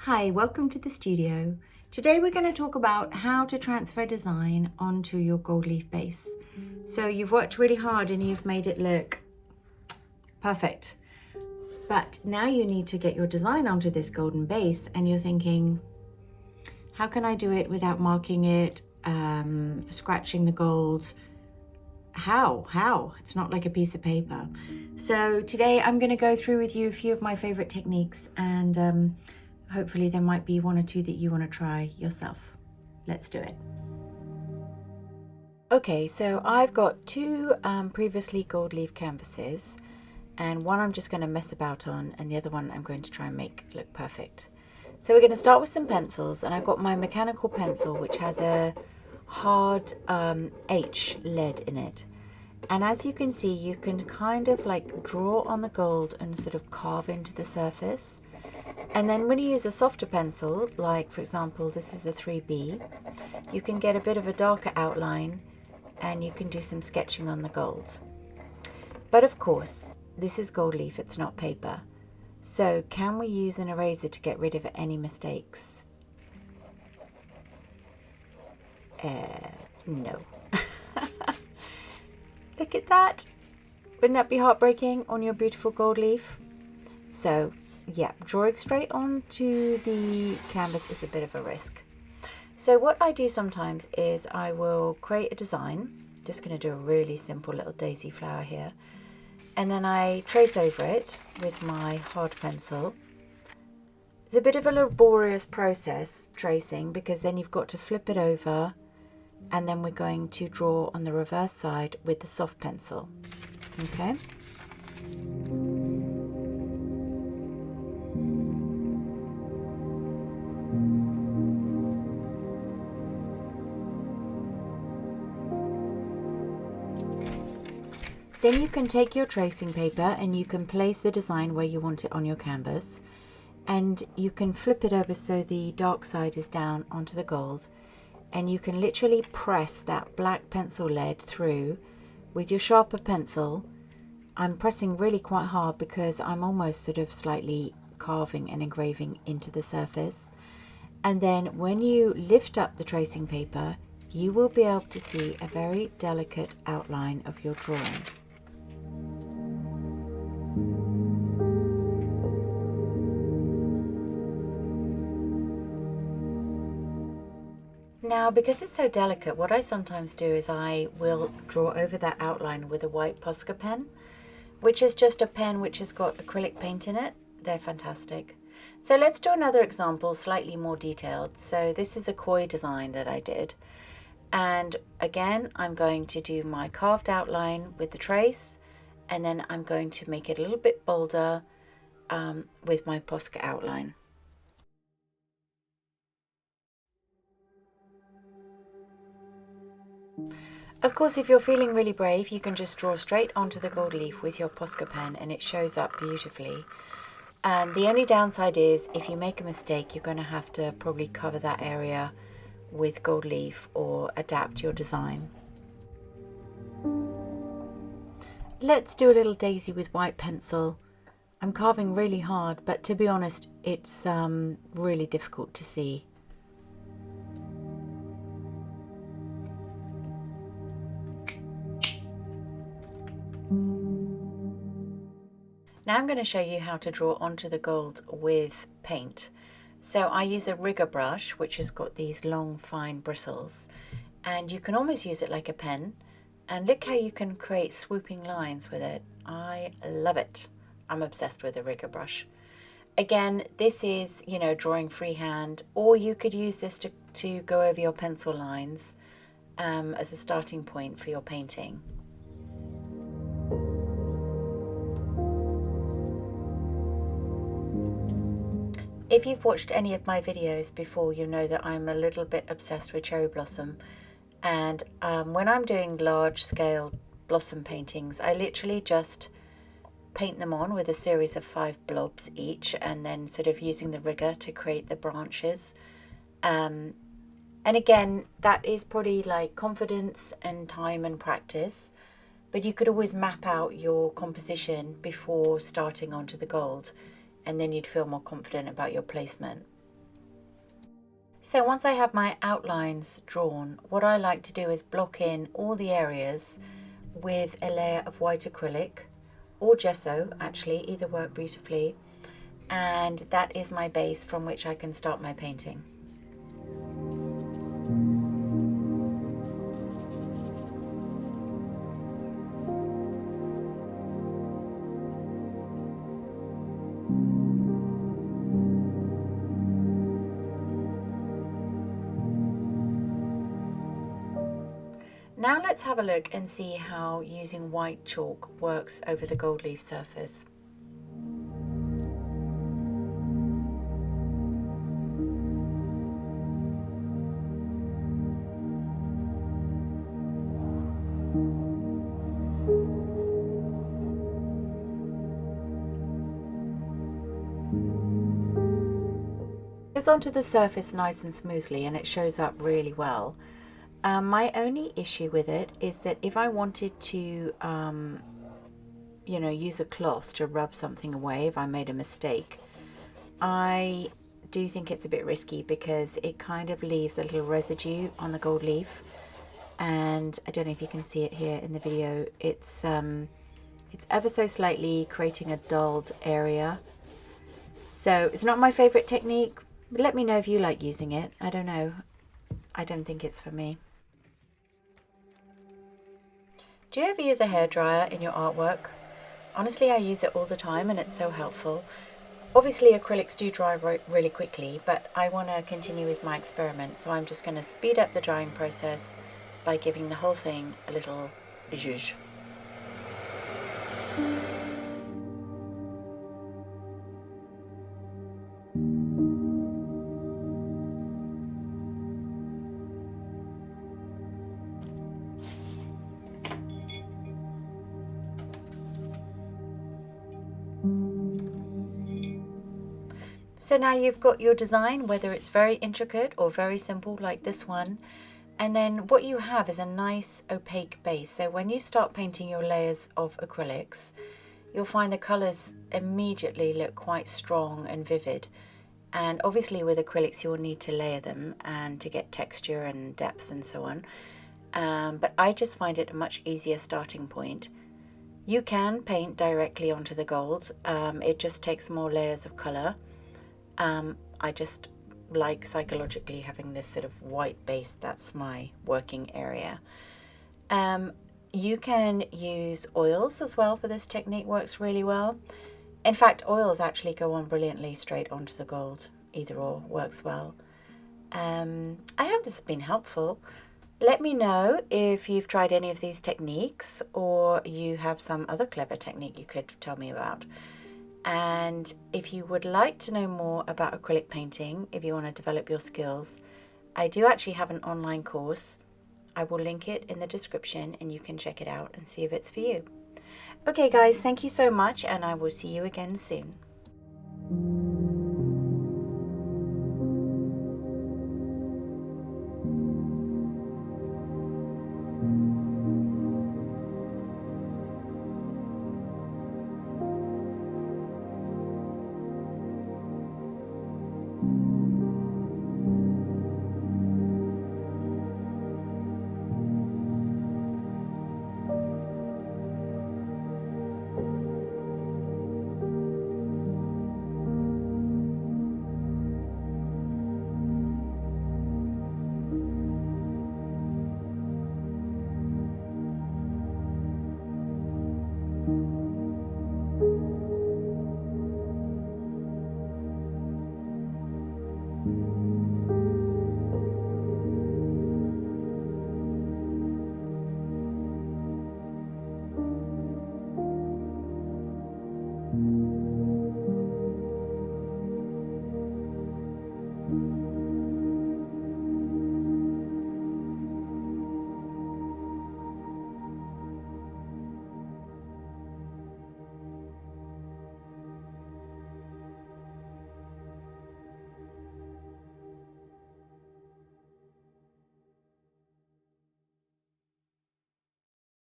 Hi, welcome to the studio. Today we're going to talk about how to transfer design onto your gold leaf base. So you've worked really hard and you've made it look perfect. But now you need to get your design onto this golden base and you're thinking, how can I do it without marking it, scratching the gold? How? It's not like a piece of paper. So today I'm going to go through with you a few of my favorite techniques and hopefully there might be one or two that you want to try yourself. Let's do it. Okay, so I've got two previously gold leaf canvases, and one I'm just going to mess about on and the other one I'm going to try and make look perfect. So we're going to start with some pencils, and I've got my mechanical pencil which has a hard H lead in it. And as you can see, you can kind of like draw on the gold and sort of carve into the surface. And then when you use a softer pencil, like for example, this is a 3B, you can get a bit of a darker outline and you can do some sketching on the gold. But of course, this is gold leaf, it's not paper. So can we use an eraser to get rid of any mistakes? No. Look at that. Wouldn't that be heartbreaking on your beautiful gold leaf? So yeah, drawing straight onto the canvas is a bit of a risk. So what I do sometimes is I will create a design. Just going to do a really simple little daisy flower here. And then I trace over it with my hard pencil. It's a bit of a laborious process tracing because then you've got to flip it over and then we're going to draw on the reverse side with the soft pencil. Okay? Then you can take your tracing paper and you can place the design where you want it on your canvas, and you can flip it over so the dark side is down onto the gold, and you can literally press that black pencil lead through with your sharper pencil. I'm pressing really quite hard because I'm almost sort of slightly carving and engraving into the surface. And then when you lift up the tracing paper, you will be able to see a very delicate outline of your drawing. Now, because it's so delicate, what I sometimes do is I will draw over that outline with a white Posca pen, which is just a pen which has got acrylic paint in it. They're fantastic. So let's do another example, slightly more detailed. So this is a koi design that I did. And again, I'm going to do my carved outline with the trace, and then I'm going to make it a little bit bolder with my Posca outline. Of course, if you're feeling really brave, you can just draw straight onto the gold leaf with your Posca pen and it shows up beautifully. The only downside is if you make a mistake, you're going to have to probably cover that area with gold leaf or adapt your design. Let's do a little daisy with white pencil. I'm carving really hard, but to be honest, it's really difficult to see. Now I'm going to show you how to draw onto the gold with paint. So I use a rigger brush, which has got these long, fine bristles, and you can almost use it like a pen. And look how you can create swooping lines with it. I love it. I'm obsessed with a rigger brush. Again, this is, you know, drawing freehand, or you could use this to go over your pencil lines as a starting point for your painting. If you've watched any of my videos before, you know that I'm a little bit obsessed with cherry blossom. And when I'm doing large scale blossom paintings, I literally just paint them on with a series of 5 blobs each, and then sort of using the rigger to create the branches. And again, that is probably like confidence and time and practice, but you could always map out your composition before starting onto the gold, and then you'd feel more confident about your placement. So once I have my outlines drawn, what I like to do is block in all the areas with a layer of white acrylic or gesso, actually, either work beautifully. And that is my base from which I can start my painting. Now let's have a look and see how using white chalk works over the gold leaf surface. It goes onto the surface nice and smoothly and it shows up really well. My only issue with it is that if I wanted to, use a cloth to rub something away if I made a mistake, I do think it's a bit risky because it kind of leaves a little residue on the gold leaf. And I don't know if you can see it here in the video. It's ever so slightly creating a dulled area. So it's not my favorite technique. But let me know if you like using it. I don't know. I don't think it's for me. Do you ever use a hairdryer in your artwork? Honestly, I use it all the time and it's so helpful. Obviously, acrylics do dry really quickly, but I want to continue with my experiment, so I'm just going to speed up the drying process by giving the whole thing a little zhuzh. So now you've got your design, whether it's very intricate or very simple like this one. And then what you have is a nice opaque base. So when you start painting your layers of acrylics, you'll find the colours immediately look quite strong and vivid. And obviously with acrylics you'll need to layer them and to get texture and depth and so on. But I just find it a much easier starting point. You can paint directly onto the gold. It just takes more layers of colour. I just like psychologically having this sort of white base. That's my working area. You can use oils as well for this technique, works really well. In fact, oils actually go on brilliantly straight onto the gold. Either or works well. I hope this has been helpful. Let me know if you've tried any of these techniques or you have some other clever technique you could tell me about. And if you would like to know more about acrylic painting, if you want to develop your skills, I do actually have an online course. I will link it in the description and you can check it out and see if it's for you. Okay guys, thank you so much and I will see you again soon.